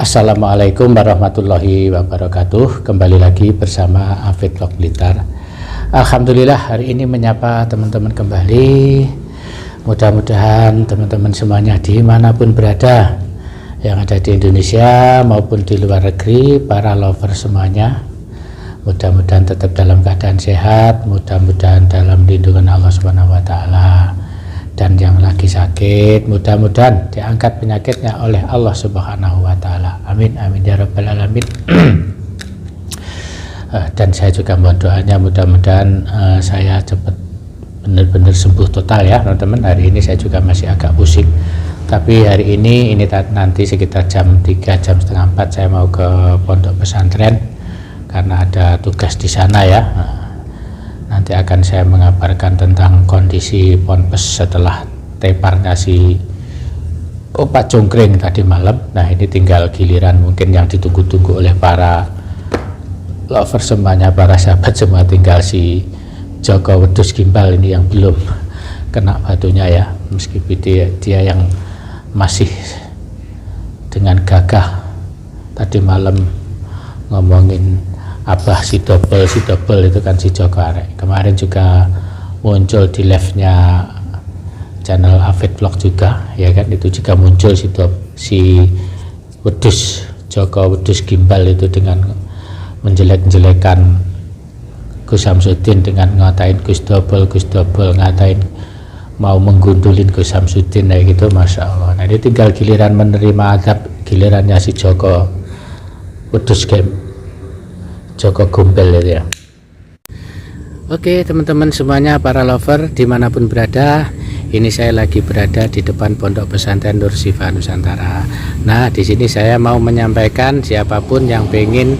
Assalamualaikum warahmatullahi wabarakatuh. Kembali lagi bersama Afid Vlog Blitar. Alhamdulillah hari ini menyapa teman-teman kembali. Mudah-mudahan teman-teman semuanya dimanapun berada, yang ada di Indonesia maupun di luar negeri, para lover semuanya, mudah-mudahan tetap dalam keadaan sehat, mudah-mudahan dalam lindungan Allah Subhanahu wa Ta'ala. Dan yang lagi sakit, mudah-mudahan diangkat penyakitnya oleh Allah Subhanahu wa Ta'ala. Amin, amin ya rabbal alamin. Dan saya juga mohon doanya, mudah-mudahan saya cepat benar-benar sembuh total ya teman-teman. Hari ini saya juga masih agak pusing, tapi hari ini nanti sekitar jam 3, jam setengah 4 saya mau ke pondok pesantren karena ada tugas di sana ya. Nanti akan saya mengabarkan tentang kondisi ponpes setelah teparnya si Opa Cungkring tadi malam. Nah ini tinggal giliran mungkin yang ditunggu-tunggu oleh para lover semuanya, para sahabat semua, tinggal si Joko Wedhus Gimbal ini yang belum kena batunya ya, meskipun dia yang masih dengan gagah tadi malam ngomongin Abah si double itu kan si Joko Arek. Kemarin juga muncul di live-nya channel Afid Vlog juga ya kan, itu juga muncul si Wedhus, Joko Wedhus Gimbal itu dengan menjelek-jelekan Gus Samsudin, dengan ngatain Gus double, ngatain mau menggundulin Gus Samsudin kayak gitu, Masya Allah. Nah ini tinggal giliran menerima adab, gilirannya si Joko Wedhus Joko Gombel itu ya. Oke teman-teman semuanya, para lover dimanapun berada, ini saya lagi berada di depan Pondok Pesantren Nur Syifa Nusantara. Nah di sini saya mau menyampaikan, siapapun yang pengen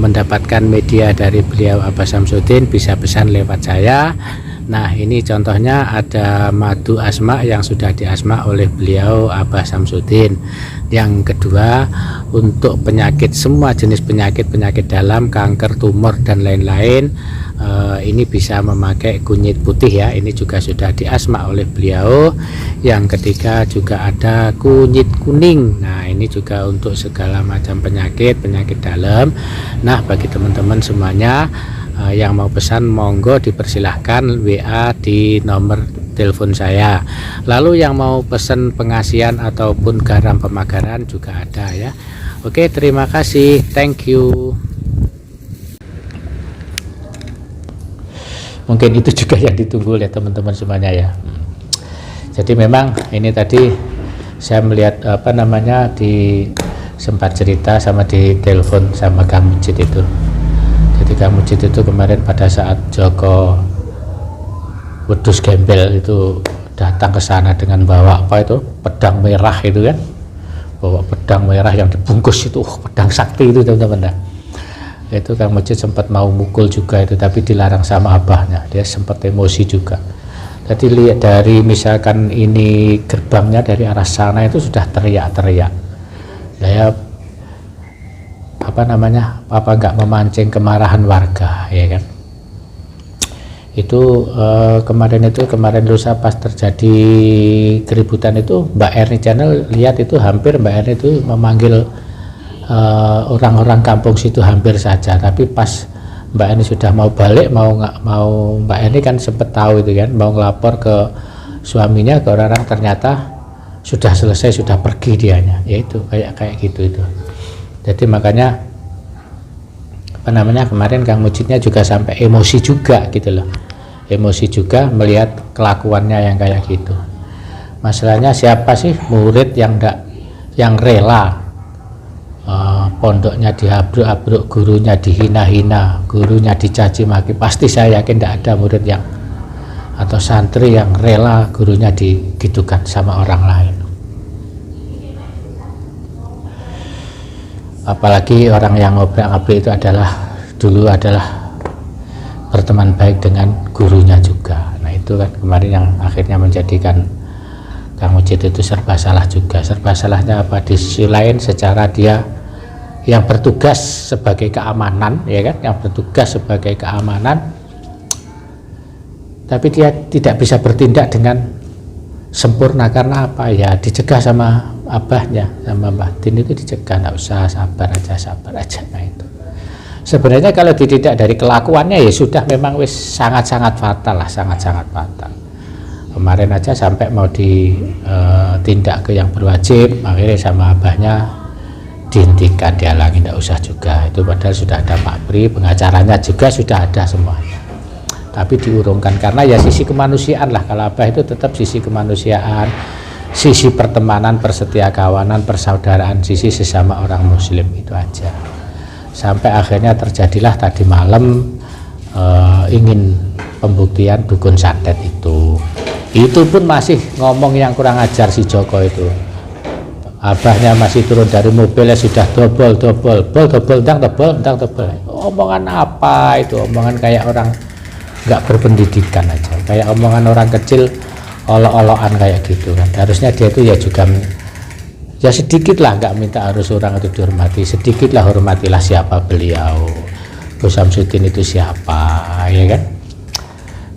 mendapatkan media dari beliau Abah Samsudin bisa pesan lewat saya. Nah ini contohnya ada madu asma yang sudah diasma oleh beliau Abah Samsudin. Yang kedua, untuk penyakit, semua jenis penyakit dalam, kanker, tumor dan lain-lain, ini bisa memakai kunyit putih ya, ini juga sudah diasma oleh beliau. Yang ketiga juga ada kunyit kuning. Nah ini juga untuk segala macam penyakit dalam. Nah bagi teman-teman semuanya yang mau pesan, monggo dipersilahkan WA di nomor telepon saya. Lalu yang mau pesan pengasihan ataupun garam pemagaran juga ada ya. Oke, terima kasih, thank you. Mungkin itu juga yang ditunggu oleh teman-teman semuanya ya. Jadi memang ini tadi saya melihat sempat cerita sama di telepon sama Kang Mujid itu. Jadi Kang Mujid itu kemarin pada saat Joko Wedhus Gembel itu datang ke sana dengan bawa pedang merah itu kan, bawa pedang merah yang dibungkus itu, pedang sakti itu teman-teman. Itu Kang Mujid sempat mau mukul juga itu, tapi dilarang sama abahnya, dia sempat emosi juga. Jadi lihat dari misalkan ini gerbangnya dari arah sana itu sudah teriak-teriak, saya apa nggak memancing kemarahan warga ya kan. Itu kemarin lusa pas terjadi keributan itu, Mbak Erni Channel lihat itu hampir Mbak Erni itu memanggil orang-orang kampung situ hampir saja, tapi pas Mbak Erni sudah mau balik, mau Mbak Erni kan sempat tahu itu kan, mau ngelapor ke suaminya, ke orang-orang, ternyata sudah selesai, sudah pergi dianya, yaitu kayak gitu itu. Jadi makanya kemarin Kang Mujidnya juga sampai emosi juga gitu loh, emosi juga melihat kelakuannya yang kayak gitu. Masalahnya siapa sih murid yang rela pondoknya diabruk-abruk, gurunya dihina-hina, gurunya dicaci maki? Pasti saya yakin tidak ada murid atau santri yang rela gurunya digitukan sama orang lain. Apalagi orang yang ngobrak-ngabrik itu dulu adalah berteman baik dengan gurunya juga. Nah itu kan kemarin yang akhirnya menjadikan Kang Mujid itu serba salah juga. Serba salahnya apa? Di sisi lain secara dia yang bertugas sebagai keamanan ya kan, yang bertugas sebagai keamanan, tapi dia tidak bisa bertindak dengan sempurna. Karena apa? Ya dicegah sama abahnya, sama Mbah Din itu dicegah, nggak usah, sabar aja. Nah itu sebenarnya kalau dididik dari kelakuannya ya sudah memang wis sangat-sangat fatal lah, sangat-sangat fatal. Kemarin aja sampai mau ditindak ke yang berwajib, akhirnya sama abahnya dihentikan, dihalangi, tidak usah juga. Itu padahal sudah ada Pak Pri, pengacaranya juga sudah ada semuanya, tapi diurungkan karena ya sisi kemanusiaan lah. Kalau abah itu tetap sisi kemanusiaan, sisi pertemanan, persetiakawanan, persaudaraan, sisi sesama orang muslim, itu aja. Sampai akhirnya terjadilah tadi malam ingin pembuktian dukun santet itu pun masih ngomong yang kurang ajar si Joko itu. Abahnya masih turun dari mobilnya sudah dobol, ndang tebel. Omongan apa itu? Omongan kayak orang nggak berpendidikan aja, kayak omongan orang kecil, olok-olokan kayak gitu kan. Harusnya dia itu ya juga ya sedikit lah, nggak minta harus orang itu dihormati, sedikit lah hormatilah siapa beliau. Gus Samsudin itu siapa, ya kan?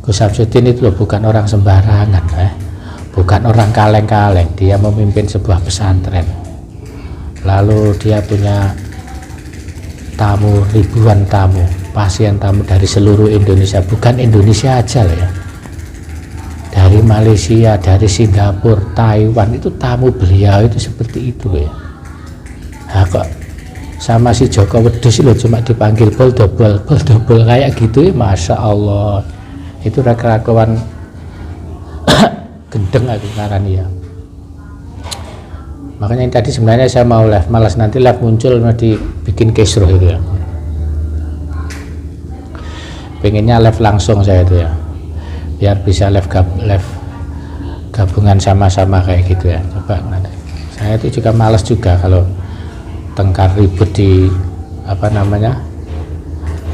Gus Samsudin itu loh bukan orang sembarangan, bukan orang kaleng-kaleng. Dia memimpin sebuah pesantren, lalu dia punya tamu, ribuan tamu, pasien tamu dari seluruh Indonesia, bukan Indonesia aja lah ya, dari Malaysia, dari Singapura, Taiwan, itu tamu beliau itu seperti itu ya. Nah, kok sama si Joko Wedhus loh cuma dipanggil bol dobol kayak gitu ya, Masya Allah, itu kelakuan gendeng aku ngarani ya. Makanya tadi sebenarnya saya mau live, malas nanti live muncul dibikin kisruh itu ya. Pengennya live langsung saya itu ya, biar bisa live gabungan sama-sama kayak gitu ya. Coba nanti. Saya itu juga malas juga kalau tengkar ribut di apa namanya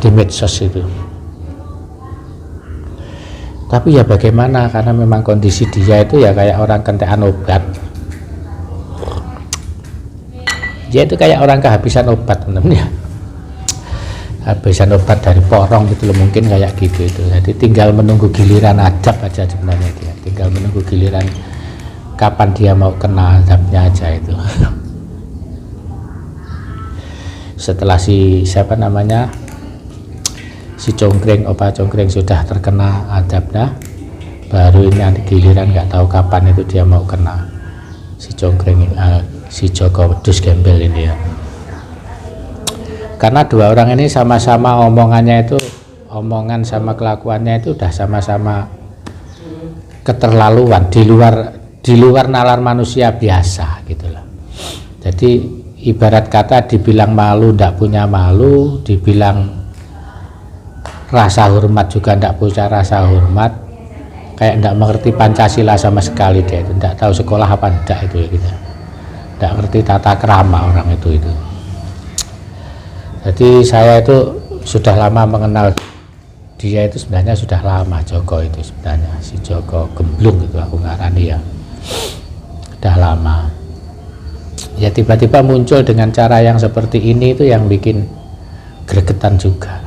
di medsos itu. Tapi ya bagaimana, karena memang kondisi dia itu ya kayak orang kentekan obat. Dia itu kayak orang kehabisan obat, teman-teman ya. Habisan obat dari porong gitu loh, mungkin kayak gitu itu. Jadi tinggal menunggu giliran adab aja sebenarnya dia. Tinggal menunggu giliran kapan dia mau kena adabnya aja itu. Setelah si siapa namanya si Congkreng, Opa Congkreng sudah terkena adabnya, baru ini nanti giliran nggak tahu kapan itu dia mau kena si Congkreng, si Joko Wedhus Gembel ini ya. Karena dua orang ini sama-sama omongannya itu, omongan sama kelakuannya itu udah sama-sama keterlaluan, di luar nalar manusia biasa gitu loh. Jadi ibarat kata dibilang malu ndak punya malu, dibilang rasa hormat juga ndak punya rasa hormat, kayak ndak mengerti Pancasila sama sekali dia itu, ndak tahu sekolah apa ndak itu ya gitu. Ndak ngerti tata krama orang itu. Jadi saya itu sudah lama mengenal dia itu, sebenarnya sudah lama Joko itu sebenarnya, si Joko Gemblung itu aku ngarani ya, sudah lama. Ya tiba-tiba muncul dengan cara yang seperti ini itu yang bikin gregetan juga.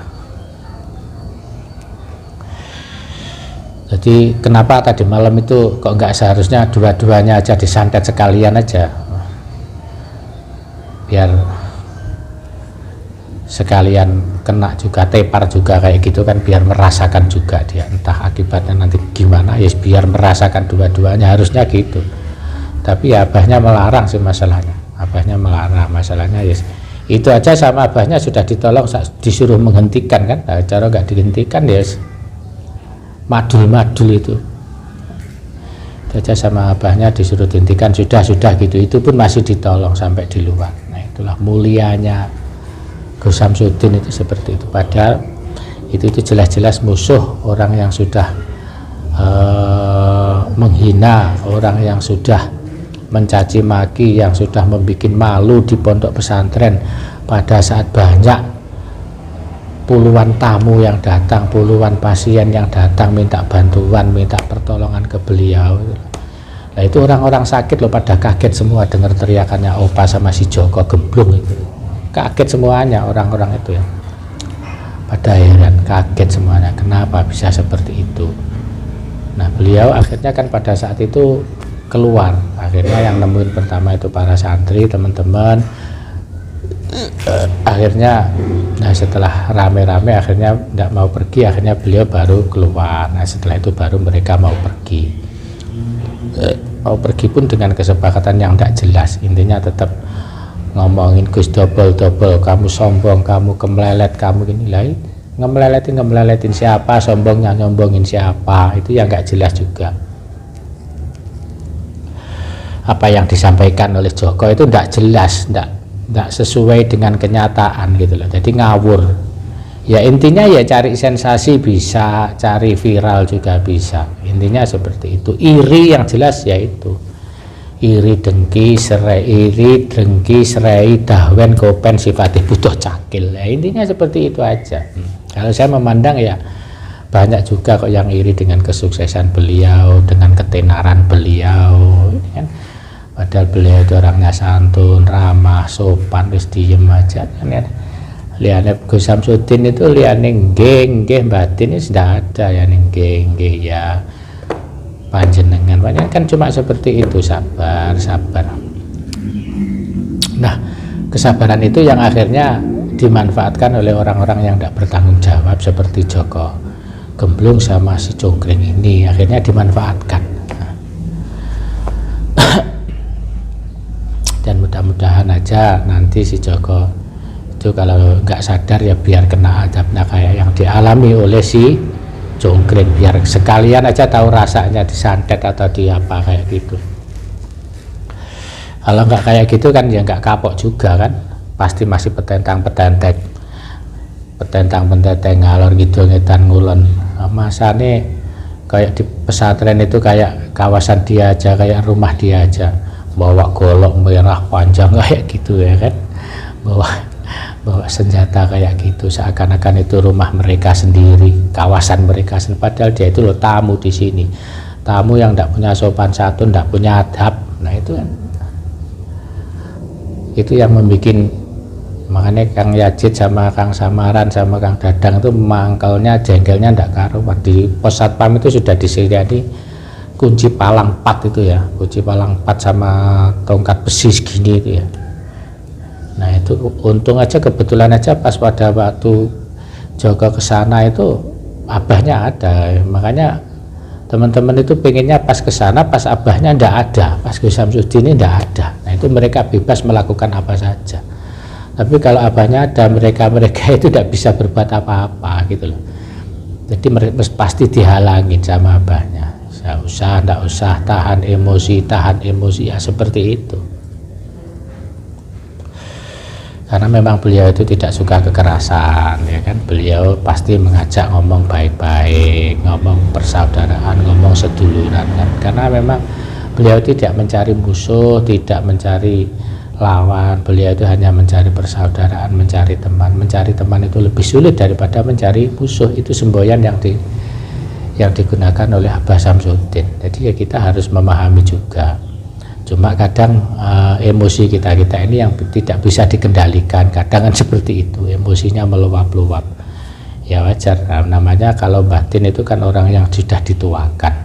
Jadi kenapa tadi malam itu kok nggak seharusnya dua-duanya aja disantet sekalian aja, biar sekalian kena juga, tepar juga kayak gitu kan, biar merasakan juga dia, entah akibatnya nanti gimana ya, biar merasakan dua-duanya, harusnya gitu. Tapi ya abahnya melarang sih masalahnya, abahnya melarang masalahnya ya. Itu aja sama abahnya sudah ditolong, disuruh menghentikan kan, nah, cara nggak dihentikan ya madul itu aja sama abahnya disuruh dihentikan, sudah gitu, itu pun masih ditolong sampai di luar. Nah itulah mulianya Gus Samsudin itu seperti itu, padahal itu jelas-jelas musuh, orang yang sudah menghina, orang yang sudah mencaci maki, yang sudah membuat malu di pondok pesantren pada saat banyak puluhan tamu yang datang, puluhan pasien yang datang minta bantuan, minta pertolongan ke beliau. Nah itu orang-orang sakit loh pada kaget semua dengar teriakannya Opa sama si Joko Gemblung itu, kaget semuanya orang-orang itu ya, pada heran, kaget semuanya kenapa bisa seperti itu. Nah beliau akhirnya kan pada saat itu keluar. Akhirnya yang nemuin pertama itu para santri, teman-teman. Akhirnya setelah rame-rame akhirnya tidak mau pergi, akhirnya beliau baru keluar. Setelah itu baru mereka mau pergi. Mau pergi pun dengan kesepakatan yang tidak jelas, intinya tetap ngomongin Gus double, kamu sombong, kamu kemelelet, kamu gini lah. Ngemeletin siapa, sombongnya nyombongin siapa, itu yang nggak jelas juga. Apa yang disampaikan oleh Joko itu tidak jelas, tidak sesuai dengan kenyataan gitu loh, jadi ngawur. Ya intinya ya cari sensasi bisa, cari viral juga bisa, intinya seperti itu. Iri yang jelas ya itu, iri dengki serai dahwen kopen sifatih butuh cakil. Ya, intinya seperti itu aja. Kalau saya memandang ya banyak juga kok yang iri dengan kesuksesan beliau, dengan ketenaran beliau, kan? Padahal beliau itu orangnya santun, ramah, sopan, wis diem aja kan ya. Liane Gus Samsudin itu liane nggih batin itu sudah ada ya, nggih ya panjenengan banyak kan, cuma seperti itu, sabar. Nah, kesabaran itu yang akhirnya dimanfaatkan oleh orang-orang yang tidak bertanggung jawab seperti Joko Gemblung sama si Congkring ini, akhirnya dimanfaatkan. Dan mudah-mudahan aja nanti si Joko itu kalau nggak sadar ya biar kena adabnya kayak yang dialami oleh si Congkring, biar sekalian aja tahu rasanya disantet atau di apa kayak gitu. Kalau nggak kayak gitu kan ya nggak kapok juga kan, pasti masih petentang ngalor gitu ngetan ngulon. Masa nih kayak di pesantren itu kayak kawasan dia aja, kayak rumah dia aja, bawa golok merah panjang kayak gitu ya kan, bawa senjata kayak gitu, seakan-akan itu rumah mereka sendiri, kawasan mereka sendiri, padahal dia itu loh tamu di sini, tamu yang tidak punya sopan santun, tidak punya adab. Nah itu kan, itu yang membuat, makanya Kang Yajid sama Kang Samaran sama Kang Dadang itu mangkalnya jengkelnya tidak karuan. Di pos satpam itu sudah disediakan kunci palang 4 itu ya, kunci palang 4 sama tongkat besi segini itu ya. Nah itu untung aja, kebetulan aja pas pada waktu Joko kesana itu abahnya ada, makanya teman-teman itu pengennya pas kesana pas abahnya ndak ada, pas Gus Samsudin ini ndak ada. Nah itu mereka bebas melakukan apa saja, tapi kalau abahnya ada, mereka itu tidak bisa berbuat apa-apa gitu loh. Jadi mereka pasti dihalangin sama abahnya, ndak usah tahan emosi ya, seperti itu. Karena memang beliau itu tidak suka kekerasan ya kan, beliau pasti mengajak ngomong baik-baik, ngomong persaudaraan, ngomong seduluran kan, karena memang beliau tidak mencari musuh, tidak mencari lawan, beliau itu hanya mencari persaudaraan, mencari teman itu lebih sulit daripada mencari musuh. Itu semboyan yang digunakan oleh Abah Samsudin. Jadi ya kita harus memahami juga. Cuma kadang emosi kita ini yang tidak bisa dikendalikan, kadang kan seperti itu, emosinya meluap-luap. Ya wajar, namanya kalau batin itu kan orang yang sudah dituakan,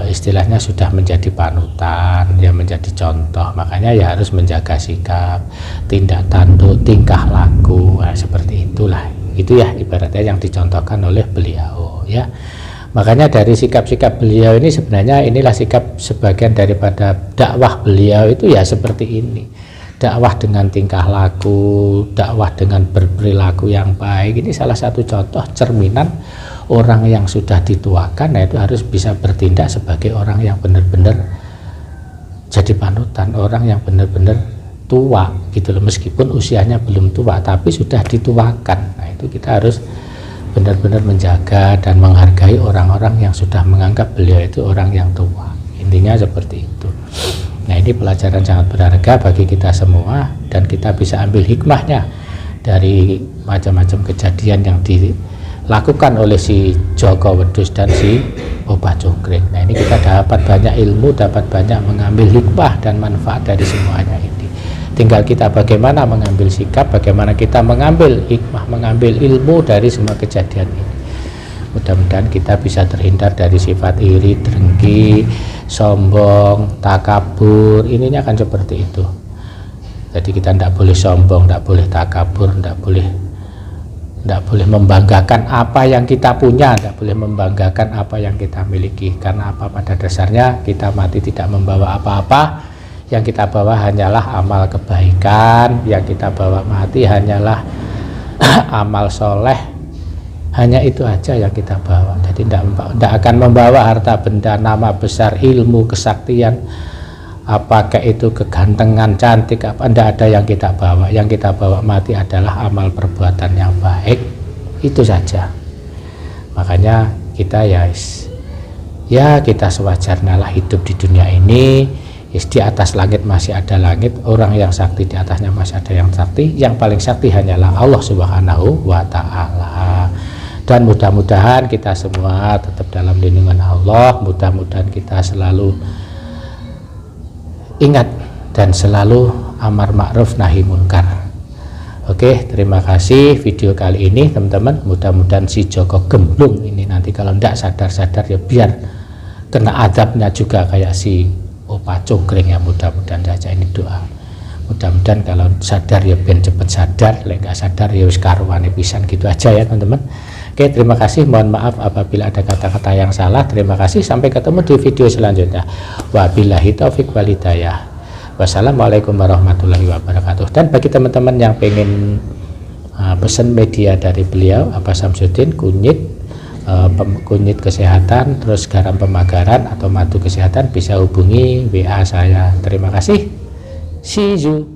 istilahnya sudah menjadi panutan, ya menjadi contoh, makanya ya harus menjaga sikap, tindak tanduk, tingkah laku, seperti itulah. Itu ya ibaratnya yang dicontohkan oleh beliau ya. Makanya dari sikap-sikap beliau ini sebenarnya inilah sikap sebagian daripada dakwah beliau itu ya seperti ini. Dakwah dengan tingkah laku, dakwah dengan berperilaku yang baik, ini salah satu contoh cerminan orang yang sudah dituakan. Nah itu harus bisa bertindak sebagai orang yang benar-benar jadi panutan, orang yang benar-benar tua gitu loh, meskipun usianya belum tua tapi sudah dituakan. Nah itu kita harus benar-benar menjaga dan menghargai orang-orang yang sudah menganggap beliau itu orang yang tua. Intinya seperti itu. Nah ini pelajaran sangat berharga bagi kita semua, dan kita bisa ambil hikmahnya dari macam-macam kejadian yang dilakukan oleh si Joko Wedhus dan si Obah Congkring. Nah ini kita dapat banyak ilmu, dapat banyak mengambil hikmah dan manfaat dari semuanya ini. Tinggal kita bagaimana mengambil sikap, bagaimana kita mengambil hikmah, mengambil ilmu dari semua kejadian ini. Mudah-mudahan kita bisa terhindar dari sifat iri, dengki, sombong, takabur, ininya akan seperti itu. Jadi kita tidak boleh sombong, tidak boleh takabur, tidak boleh membanggakan apa yang kita punya, tidak boleh membanggakan apa yang kita miliki. Karena apa? Pada dasarnya kita mati tidak membawa apa-apa, yang kita bawa hanyalah amal kebaikan, yang kita bawa mati hanyalah amal soleh, hanya itu aja yang kita bawa. Jadi tidak akan membawa harta benda, nama besar, ilmu, kesaktian, apakah itu kegantengan, cantik, apa, tidak ada yang kita bawa. Yang kita bawa mati adalah amal perbuatan yang baik, itu saja. Makanya kita ya kita sewajarnya lah hidup di dunia ini. Di atas langit masih ada langit, orang yang sakti di atasnya masih ada yang sakti, yang paling sakti hanyalah Allah Subhanahu wa Ta'ala. Dan mudah-mudahan kita semua tetap dalam lindungan Allah, mudah-mudahan kita selalu ingat dan selalu amar ma'ruf nahi munkar. Oke, terima kasih video kali ini teman-teman. Mudah-mudahan si Joko Gemblung ini nanti kalau tidak sadar-sadar ya biar kena adabnya juga kayak si Opa Congkring ya, mudah-mudahan saja, ini doa. Mudah-mudahan kalau sadar ya ben cepet sadar, lek nggak sadar ya wis karuane pisan, gitu aja ya teman-teman. Oke, terima kasih, mohon maaf apabila ada kata-kata yang salah. Terima kasih, sampai ketemu di video selanjutnya. Wabillahi taufik wal hidayah. Wassalamualaikum warahmatullahi wabarakatuh. Dan bagi teman-teman yang pengen pesan media dari beliau, Apa Samsudin, kunyit kesehatan, terus garam pemagaran atau madu kesehatan, bisa hubungi WA saya. Terima kasih, see you.